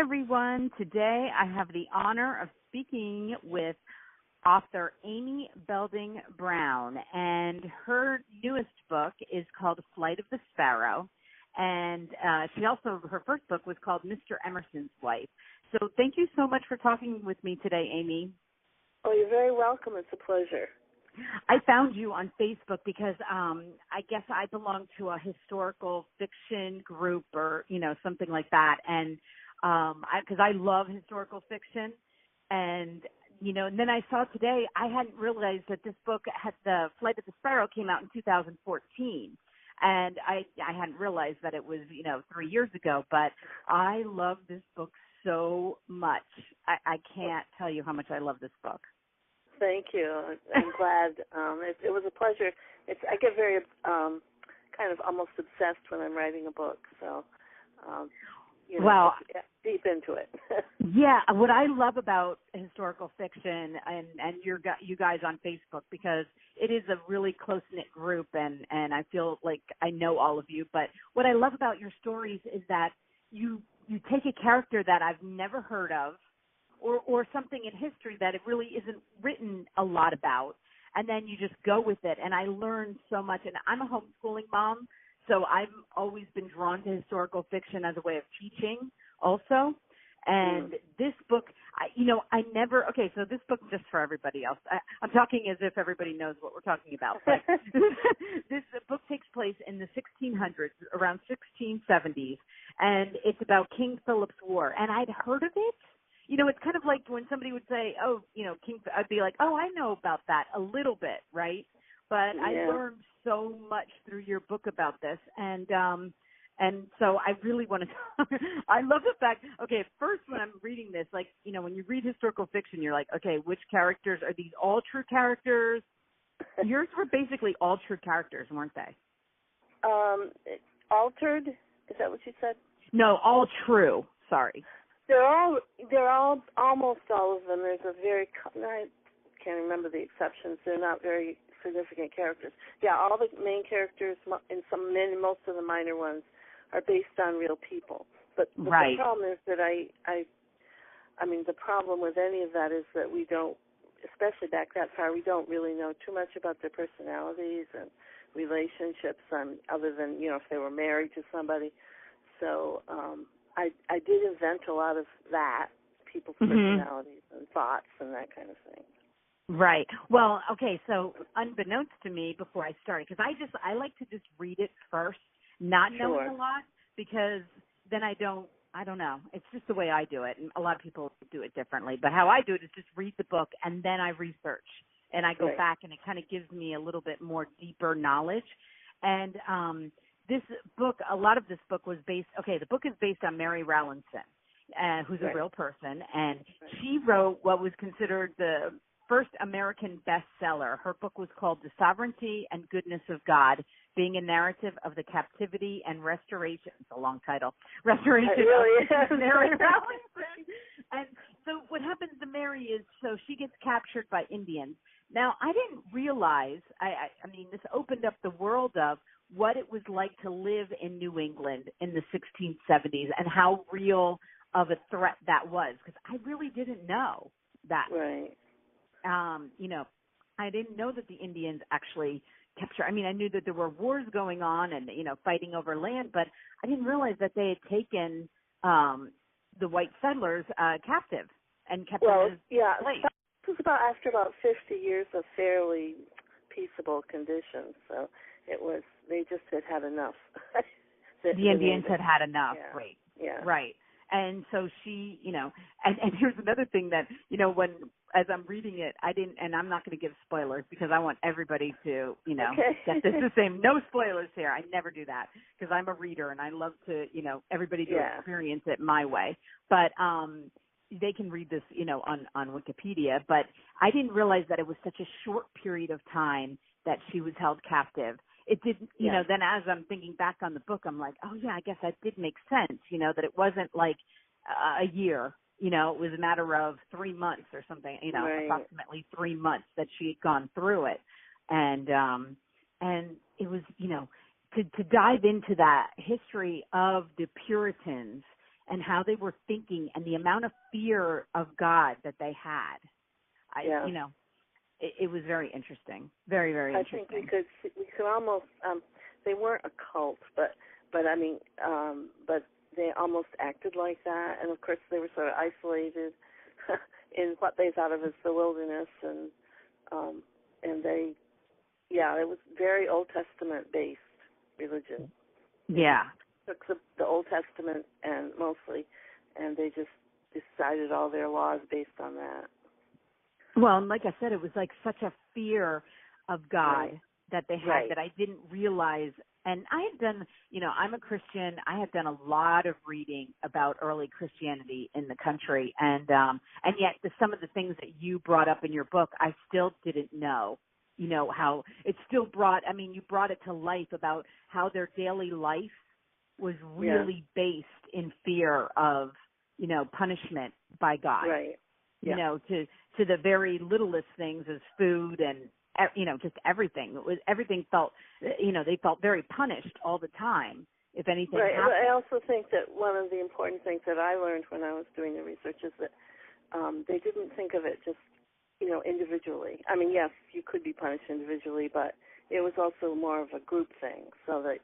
everyone. Today I have the honor of speaking with author Amy Belding Brown, and her newest book is called Flight of the Sparrow, and her first book was called Mr. Emerson's Wife. So thank you so much for talking with me today, Amy. Oh, you're very welcome. It's a pleasure. I found you on Facebook because I guess I belong to a historical fiction group or, something like that. And because I love historical fiction. And, and then I saw today, I hadn't realized that this book, the Flight of the Sparrow, came out in 2014. And I hadn't realized that it was, 3 years ago. But I love this book so much. I can't tell you how much I love this book. Thank you. I'm glad. It was a pleasure. I get very kind of almost obsessed when I'm writing a book, so deep into it. Yeah, what I love about historical fiction and you guys on Facebook, because it is a really close-knit group, and I feel like I know all of you, but what I love about your stories is that you take a character that I've never heard of, or something in history that it really isn't written a lot about, and then you just go with it. And I learned so much. And I'm a homeschooling mom, so I've always been drawn to historical fiction as a way of teaching also. And this book, so this book, just for everybody else, I'm talking as if everybody knows what we're talking about. But this book takes place in the 1600s, around 1670s, and it's about King Philip's War. And I'd heard of it. It's kind of like when somebody would say, I'd be like, oh, I know about that a little bit, right? But yeah. I learned so much through your book about this. And so I really want to I love the fact, first when I'm reading this, when you read historical fiction, you're like, okay, which characters, are these all true characters? Yours were basically all true characters, weren't they? Altered? Is that what you said? No, all true. Sorry. They're all, almost all of them. There's I can't remember the exceptions. They're not very significant characters. Yeah, all the main characters and most of the minor ones are based on real people. But the problem is that the problem with any of that is that we don't, especially back that far, we don't really know too much about their personalities and relationships, other than, if they were married to somebody. So, I did invent a lot of that, people's personalities and thoughts and that kind of thing. Right. Well, okay, so unbeknownst to me before I started, because I like to just read it first, not knowing a lot, because then I don't know. It's just the way I do it, and a lot of people do it differently. But how I do it is just read the book, and then I research, and I go back, and it kind of gives me a little bit more deeper knowledge. And this book, a lot of this book was the book is based on Mary Rowlandson, who's a real person, and she wrote what was considered the first American bestseller. Her book was called The Sovereignty and Goodness of God, being a narrative of the captivity and restoration. It's a long title. Restoration of Mary Rowlandson. And so what happens to Mary is, so she gets captured by Indians. Now, I didn't realize, this opened up the world of what it was like to live in New England in the 1670s and how real of a threat that was, because I really didn't know that. Right. I didn't know that the Indians actually captured. I knew that there were wars going on and, fighting over land, but I didn't realize that they had taken the white settlers captive and kept them as slaves. This was after about 50 years of fairly peaceable conditions, so they just had had enough. The Indians had enough, right? Yeah. Right. And so she, and here's another thing that, as I'm reading it, and I'm not going to give spoilers because I want everybody to, get this the same. No spoilers here. I never do that because I'm a reader and I love to, everybody to experience it my way. But they can read this, on Wikipedia. But I didn't realize that it was such a short period of time that she was held captive. It did, then as I'm thinking back on the book, I'm like, oh, yeah, I guess that did make sense, that it wasn't like a year, it was a matter of 3 months or something, approximately 3 months that she had gone through it. And it was, to dive into that history of the Puritans and how they were thinking and the amount of fear of God that they had. It was very interesting. Very, very interesting. I think we could almost, they weren't a cult, but they almost acted like that. And of course they were sort of isolated in what they thought of as the wilderness, and they, it was very Old Testament based religion. Yeah. Took the Old Testament and they just decided all their laws based on that. Well, and like I said, it was like such a fear of God that they had that I didn't realize. And I had done, I'm a Christian. I had done a lot of reading about early Christianity in the country, and yet some of the things that you brought up in your book, I still didn't know. How it still brought. I mean, you brought it to life about how their daily life was really based in fear of, punishment by God. Right. Yeah. To the very littlest things as food and, just everything. Everything felt, they felt very punished all the time if anything happened. I also think that one of the important things that I learned when I was doing the research is that they didn't think of it just, individually. I mean, yes, you could be punished individually, but it was also more of a group thing, so that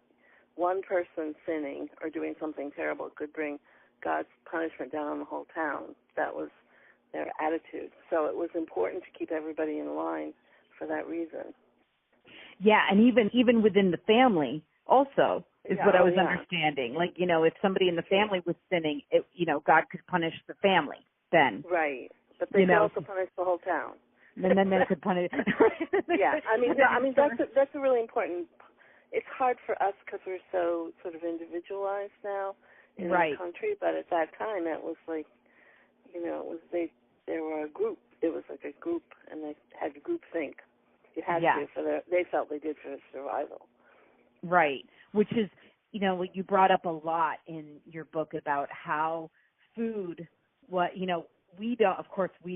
one person sinning or doing something terrible could bring God's punishment down on the whole town. That was their attitude. So it was important to keep everybody in line for that reason. Yeah, and even within the family also is what I was understanding. Like, if somebody in the family was sinning, God could punish the family then. Right. But they could also punish the whole town. And then they could punish. Yeah, that's a really important. It's hard for us because we're so sort of individualized now in the country. But at that time, it was like, they were a group. It was like a group, and they had to group think. You had to they felt they did for their survival. Right, which is, what you brought up a lot in your book about how food, we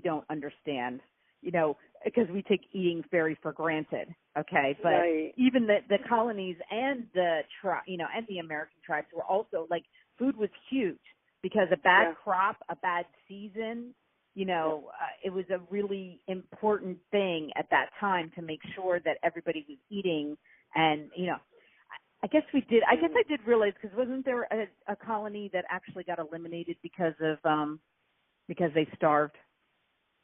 don't understand, because we take eating very for granted, okay? But even the colonies and the and the American tribes were also, like, food was huge because a bad crop, a bad season, it was a really important thing at that time to make sure that everybody was eating. And, I guess I did realize, because wasn't there a colony that actually got eliminated because they starved?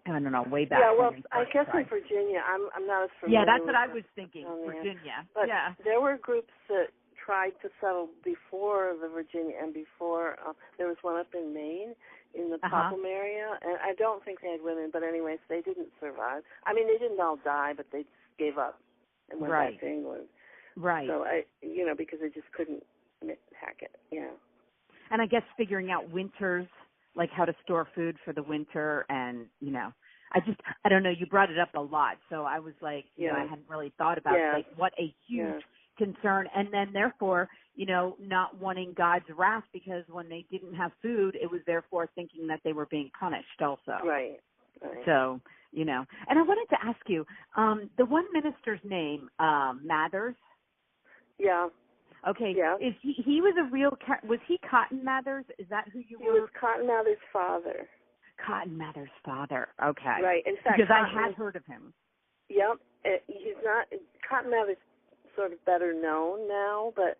I don't know, way back. Yeah, well, I guess in Virginia, I'm not as familiar. Yeah, that's what I was thinking, Virginia. But there were groups that tried to settle before the Virginia and before, there was one up in Maine, in the Popham area, and I don't think they had women, but anyways, they didn't survive. I mean, they didn't all die, but they just gave up and went back to England. Right. So, because they just couldn't hack it, And I guess figuring out winters, like how to store food for the winter, and, I don't know, you brought it up a lot, so I was like, I hadn't really thought about like what a huge concern, and then therefore, not wanting God's wrath, because when they didn't have food, it was therefore thinking that they were being punished also. Right. So, and I wanted to ask you, the one minister's name, Mathers? Yeah. Okay. Yeah. Is he was a real, was he Cotton Mathers? Is that who you were? He was Cotton Mather's father. Cotton Mather's father. Okay. Right. In fact, because I had heard of him. Yep. He's not, Cotton Mather's sort of better known now, but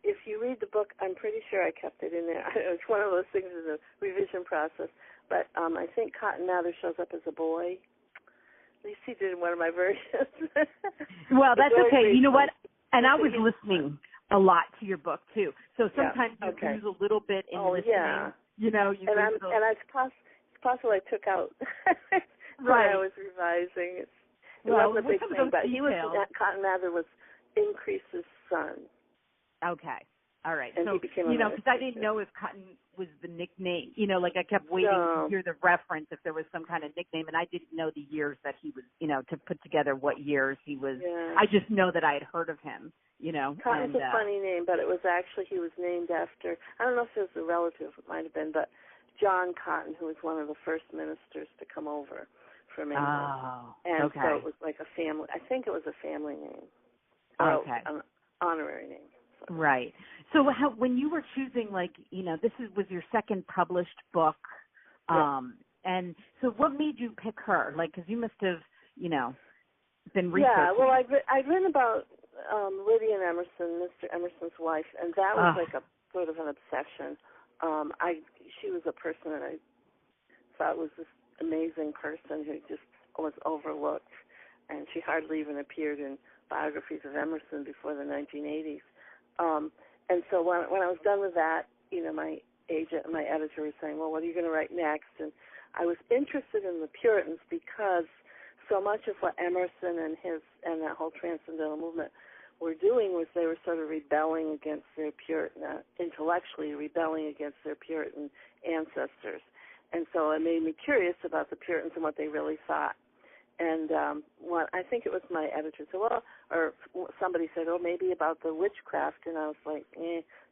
if you read the book, I'm pretty sure I kept it in there. It's one of those things in the revision process, but I think Cotton Mather shows up as a boy. At least he did in one of my versions. Well, that's okay. You know what? And I was listening a lot to your book too, so sometimes you lose a little bit in listening. Yeah. It's possible I took out when I was revising. It wasn't a big thing, but Cotton Mather was Increase's son. Okay. All right. And so, he became because I didn't know if Cotton was the nickname, like I kept waiting to hear the reference, if there was some kind of nickname, and I didn't know the years that he was, to put together what years he was. Yeah. I just know that I had heard of him, Cotton's a funny name, but it was actually, he was named after, I don't know if it was a relative, it might have been, but John Cotton, who was one of the first ministers to come over from England. Oh, and so it was like a family, I think it was a family name. An honorary name. Right. So when you were choosing, like, you know, was your second published book, and so what made you pick her? Like, because you must have, you know, been researching. Yeah, well, I'd written about Lydia and Emerson, Mr. Emerson's wife, and that was like a sort of an obsession. She was a person that I thought was this amazing person who just was overlooked, and she hardly even appeared in biographies of Emerson before the 1980s. And so when I was done with that, you know, my agent and my editor were saying, well, what are you going to write next? And I was interested in the Puritans because so much of what Emerson and that whole transcendental movement were doing was they were sort of rebelling against their Puritan, intellectually rebelling against their Puritan ancestors. And so it made me curious about the Puritans and what they really thought. And I think it was my editor said, well, or somebody said, oh, maybe about the witchcraft. And I was like,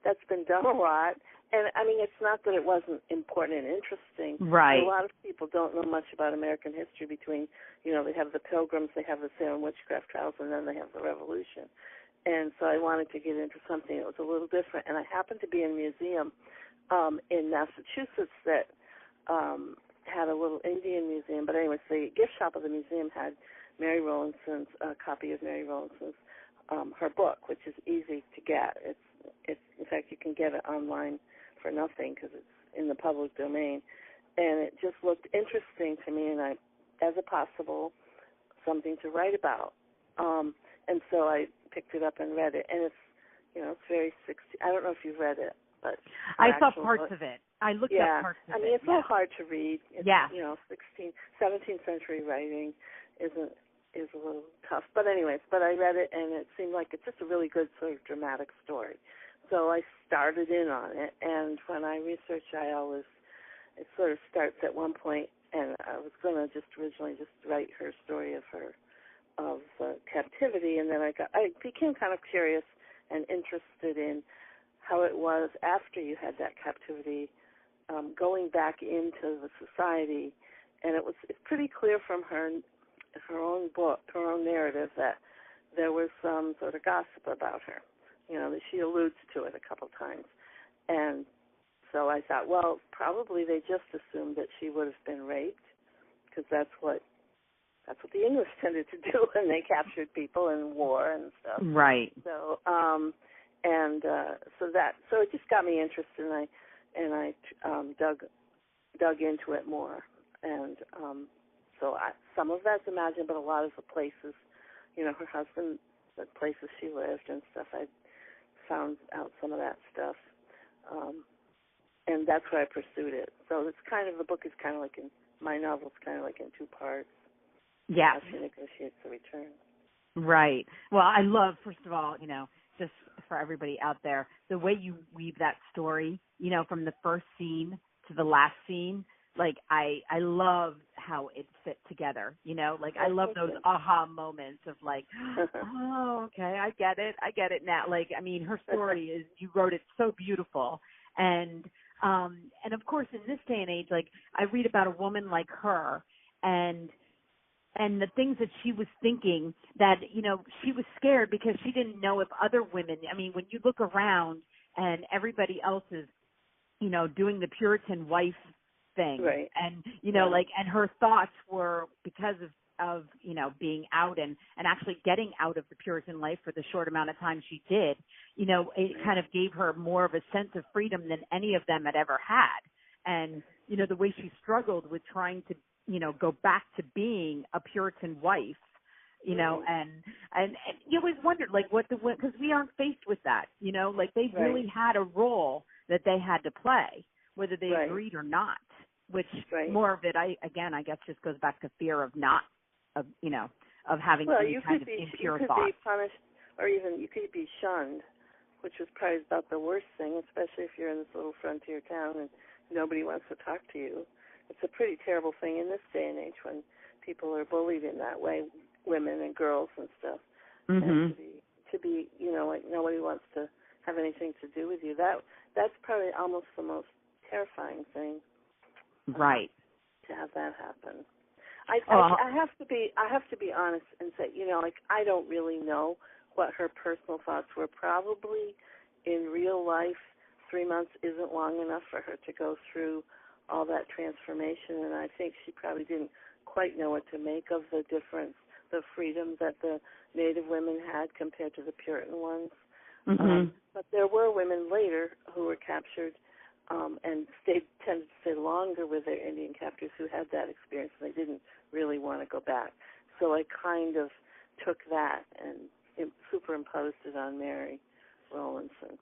that's been done a lot. And, I mean, it's not that it wasn't important and interesting. Right. A lot of people don't know much about American history between, you know, they have the Pilgrims, they have the Salem witchcraft trials, and then they have the Revolution. And so I wanted to get into something that was a little different. And I happened to be in a museum in Massachusetts that had a little Indian museum. But anyways, the gift shop of the museum had Mary Rowlandson's copy of Mary Rowlandson's her book, which is easy to get. It's in fact, you can get it online for nothing because it's in the public domain. And it just looked interesting to me, and as a possible something to write about. And so I picked it up and read it, and it's, you know, it's very 60. I don't know if you've read it, but I saw parts of it. I looked up parts of it. I mean, it's a little hard to read. It's, you know, 17th century writing is a little tough. But anyways, I read it, and it seemed like it's just a really good sort of dramatic story. So I started in on it, and when I research, it sort of starts at one point, and I was going to originally write her story of captivity, and then I became kind of curious and interested in how it was after you had that captivity, going back into the society, and it's pretty clear from her own book, her own narrative, that there was some sort of gossip about her. You know, that she alludes to it a couple times, and so I thought, well, probably they just assumed that she would have been raped, because that's what the English tended to do when they captured people in war and stuff. Right. So, so it just got me interested, and I dug into it more, and so some of that's imagined, but a lot of the places, you know, her husband, the places she lived and stuff, I found out some of that stuff, and that's why I pursued it. So it's kind of, the book is kind of like my novel's kind of like in two parts. Yeah. How she negotiates the return. Right. Well, I love, first of all, you know, just for everybody out there, the way you weave that story, you know, from the first scene to the last scene. Like, I love how it fit together, you know, like I love those aha moments of like, oh, okay, I get it now. Like, I mean, her story is, you wrote it so beautiful. And of course, in this day and age, like, I read about a woman like her and the things that she was thinking, that, you know, she was scared because she didn't know if other women, I mean, when you look around and everybody else is, you know, doing the Puritan wife thing. Right. And, you know, like, and her thoughts were, because of, you know, being out and actually getting out of the Puritan life for the short amount of time she did, you know, it kind of gave her more of a sense of freedom than any of them had ever had. And, you know, the way she struggled with trying to, you know, go back to being a Puritan wife, you know, and you always wondered, like, because we aren't faced with that, you know, like they really had a role that they had to play, whether they agreed or not, which more of it, I guess just goes back to fear of having any kind of impure thoughts. You could be punished, or even you could be shunned, which was probably about the worst thing, especially if you're in this little frontier town and nobody wants to talk to you. It's a pretty terrible thing in this day and age when people are bullied in that way, women and girls and stuff. Mm-hmm. And to be, you know, like nobody wants to have anything to do with you. That's probably almost the most terrifying thing. Right. To have that happen. I have to be honest and say, you know, like, I don't really know what her personal thoughts were. Probably in real life, 3 months isn't long enough for her to go through all that transformation, and I think she probably didn't quite know what to make of the difference, the freedom that the Native women had compared to the Puritan ones. But there were women later who were captured and tended to stay longer with their Indian captors who had that experience, and they didn't really want to go back. So I kind of took that and superimposed it on Mary Rowlandson.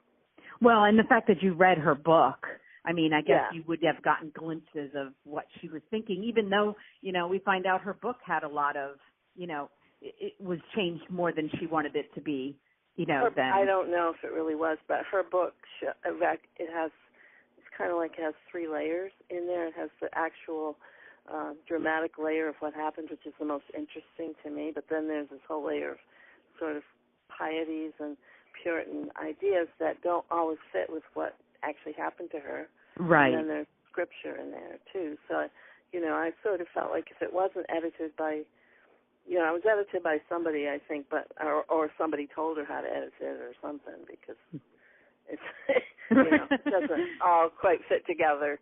Well, and the fact that you read her book, I mean, I guess you would have gotten glimpses of what she was thinking, even though, we find out her book had a lot of, it was changed more than she wanted it to be, then. I don't know if it really was, but her book, it's kind of like it has 3 layers in there. It has the actual dramatic layer of what happened, which is the most interesting to me, but then there's this whole layer of sort of pieties and Puritan ideas that don't always fit with what actually happened to her. Right. And then there's scripture in there, too. So, I sort of felt like if it wasn't edited by, it was edited by somebody, I think, but or somebody told her how to edit it or something, because it's, it doesn't all quite fit together.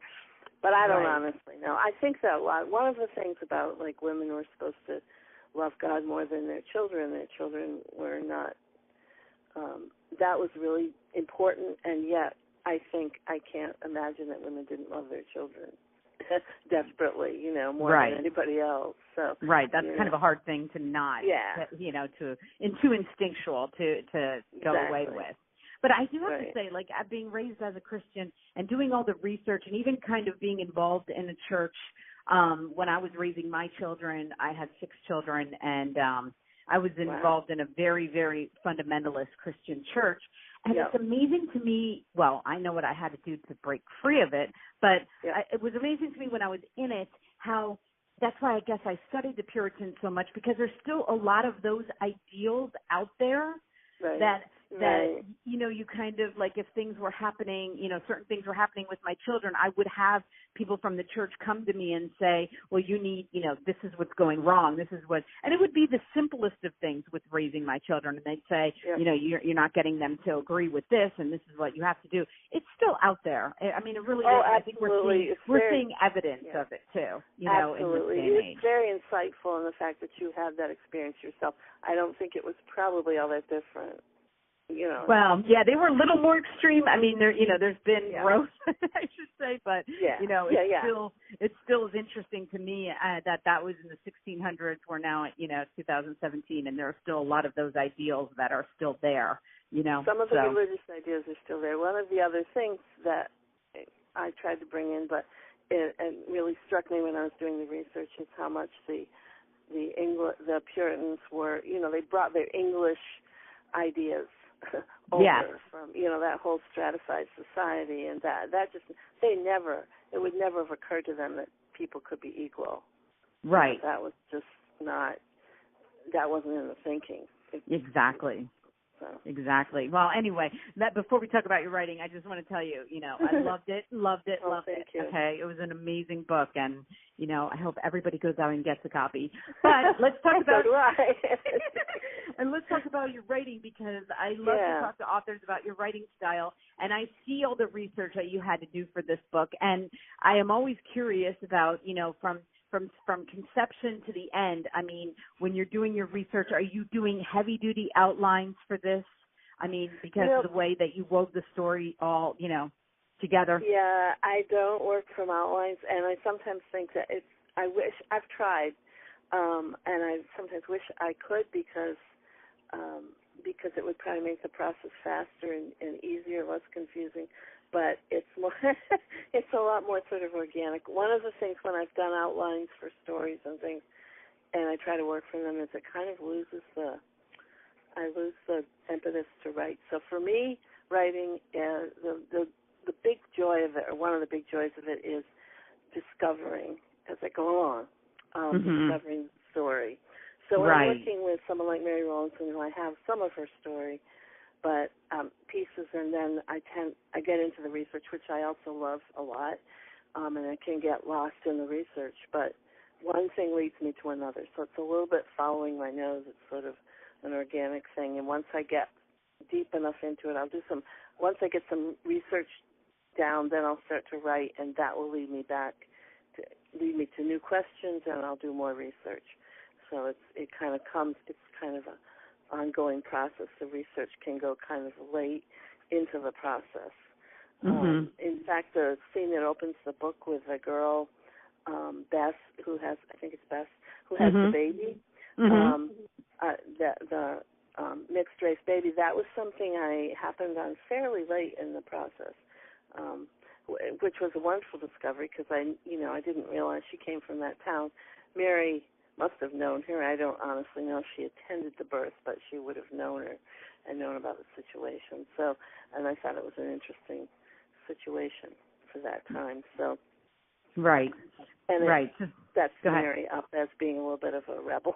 But I don't honestly know. I think that one of the things about, like, women were supposed to love God more than their children were not, that was really important, and yet I think I can't imagine that women didn't love their children desperately, more than anybody else. So that's kind of a hard thing to not, too instinctual to go away with. But I do have to say, like, being raised as a Christian and doing all the research and even kind of being involved in a church, when I was raising my children, I had 6 children, and I was involved in a very, very fundamentalist Christian church. And it's amazing to me, well, I know what I had to do to break free of it, but it was amazing to me when I was in it how that's why I guess I studied the Puritans so much, because there's still a lot of those ideals out there that you kind of, like, if things were happening, certain things were happening with my children, I would have people from the church come to me and say, well, you need, this is what's going wrong. This is what, and it would be the simplest of things with raising my children. And they'd say, you're not getting them to agree with this, and this is what you have to do. It's still out there. I mean, it really is. I think we're seeing evidence of it too, absolutely. in this day and age. It's very insightful in the fact that you had that experience yourself. I don't think it was probably all that different. Well, they were a little more extreme. I mean, there's been growth, I should say, but it still is interesting to me that was in the 1600s. We're now at 2017, and there are still a lot of those ideals that are still there. Some of the religious ideas are still there. One of the other things that I tried to bring in, but it really struck me when I was doing the research, is how much the Puritans were. They brought their English ideas over from that whole stratified society, and that just it would never have occurred to them that people could be equal. Right. That was just not, that wasn't in the thinking. Exactly. Exactly. Well, anyway, before we talk about your writing, I just want to tell you, I loved it. Thank you. Okay, it was an amazing book, and I hope everybody goes out and gets a copy. But let's talk about so do I. and let's talk about your writing, because I love to talk to authors about your writing style, and I see all the research that you had to do for this book, and I am always curious about, from conception to the end. I mean, when you're doing your research, are you doing heavy-duty outlines for this? I mean, because of the way that you wove the story all, together. Yeah, I don't work from outlines, and I sometimes think that I've tried, and I sometimes wish I could, because it would probably make the process faster and easier, less confusing. But it's more, it's a lot more sort of organic. One of the things when I've done outlines for stories and things, and I try to work from them, is it kind of I lose the impetus to write. So for me, writing, the big joy of it, or one of the big joys of it, is discovering as I go along, discovering the story. So when I'm working with someone like Mary Rowlandson, who I have some of her story, but pieces, and then I get into the research, which I also love a lot, and I can get lost in the research. But one thing leads me to another, so it's a little bit following my nose. It's sort of an organic thing, and once I get deep enough into it. I'll do some, once I get some research down, then I'll start to write, and that will lead me to new questions, and I'll do more research. So it's kind of an ongoing process. The research can go kind of late into the process. Mm-hmm. In fact, the scene that opens the book with a girl, Bess, who has mm-hmm. the baby, mm-hmm. the mixed race baby, that was something happened on fairly late in the process, which was a wonderful discovery because I didn't realize she came from that town. Mary must have known her. I don't honestly know if she attended the birth, but she would have known her and known about the situation. So, and I thought it was an interesting situation for that time. So, right, and right. That's Mary up as being a little bit of a rebel,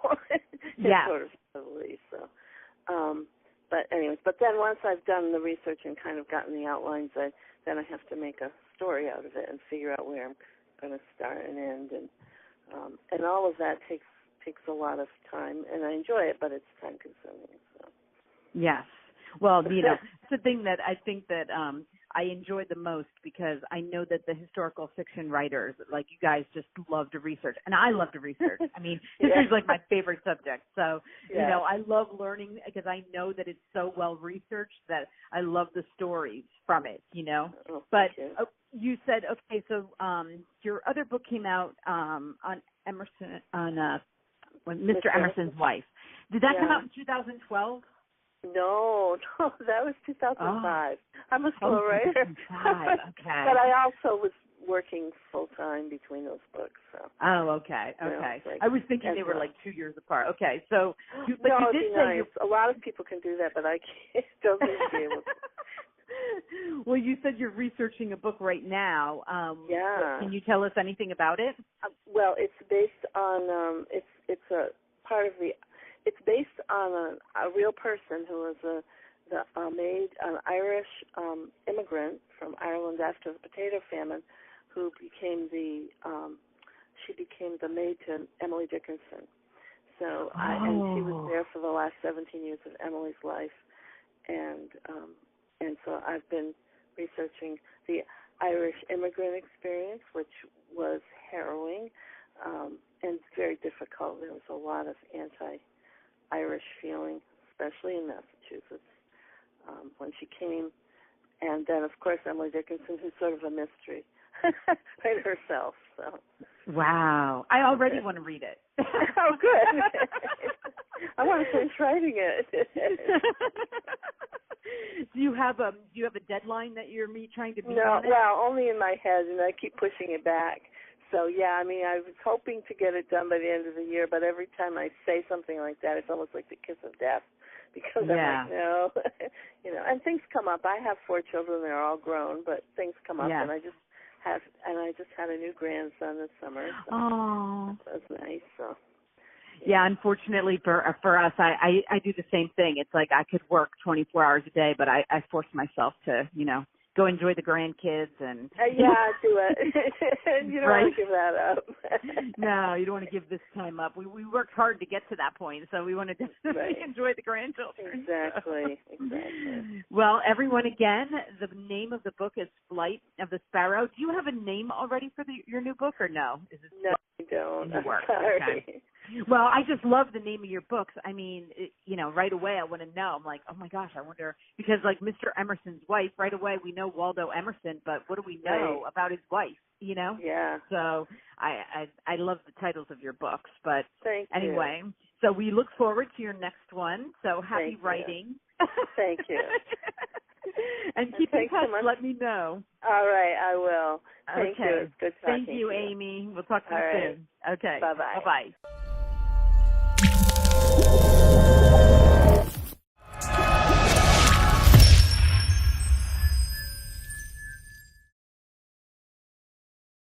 yeah. sort of belief. So, but then once I've done the research and kind of gotten the outlines, then I have to make a story out of it and figure out where I'm going to start and end, and all of that takes a lot of time, and I enjoy it, but it's time consuming. So. Yes. Well, it's the thing that I think that I enjoy the most because I know that the historical fiction writers, like you guys, just love to research, and I love to research. I mean, history's like my favorite subject. So, I love learning because I know that it's so well researched that I love the stories from it. Oh, but you said okay, so your other book came out on Emerson when Mr. Emerson's Wife. Did that come out in 2012? No, that was 2005. I'm a slow writer. 2005, okay. But I also was working full time between those books. So. Oh, okay. I was thinking they were like 2 years apart. Okay, so you did say a lot of people can do that, but I can't. Don't seem to be able to. Well, you said you're researching a book right now. Can you tell us anything about it? Well, it's based on It's based on a real person who was an Irish immigrant from Ireland after the potato famine, who became the maid to Emily Dickinson. So and she was there for the last 17 years of Emily's life, and so I've been researching the Irish immigrant experience, which was harrowing and very difficult. There was a lot of anti-Irish feeling, especially in Massachusetts, when she came. And then, of course, Emily Dickinson, who's sort of a mystery right herself. So. Wow. I already want to read it. Oh, good. I want to finish writing it. Do you have a deadline that you're trying to meet? No, well, only in my head, and I keep pushing it back. So, I was hoping to get it done by the end of the year, but every time I say something like that, it's almost like the kiss of death, because I'm like, no. And things come up. I have 4 children. They're all grown, but things come up, and I just had a new grandson this summer. So that's nice. So. Yeah, unfortunately for us, I do the same thing. It's like I could work 24 hours a day, but I force myself to, go enjoy the grandkids and do it. You don't want to give that up. No, you don't want to give this time up. We worked hard to get to that point, so we want to definitely enjoy the grandchildren. Exactly. Well, everyone, again, the name of the book is Flight of the Sparrow. Do you have a name already for your new book, or no? No, I don't. I'm sorry. Okay. Well, I just love the name of your books. I mean, right away I want to know. I'm like, oh my gosh, I wonder, because like Mr. Emerson's Wife, right away we know Waldo Emerson, but what do we know about his wife, Yeah. So I love the titles of your books, but Thank anyway, you. So we look forward to your next one. So happy writing. Thank you. And keep in touch. So Let me know. All right, I will. Thank you. It's good talking Thank you, to you. Amy. We'll talk to you soon. Okay. Bye-bye. Bye-bye.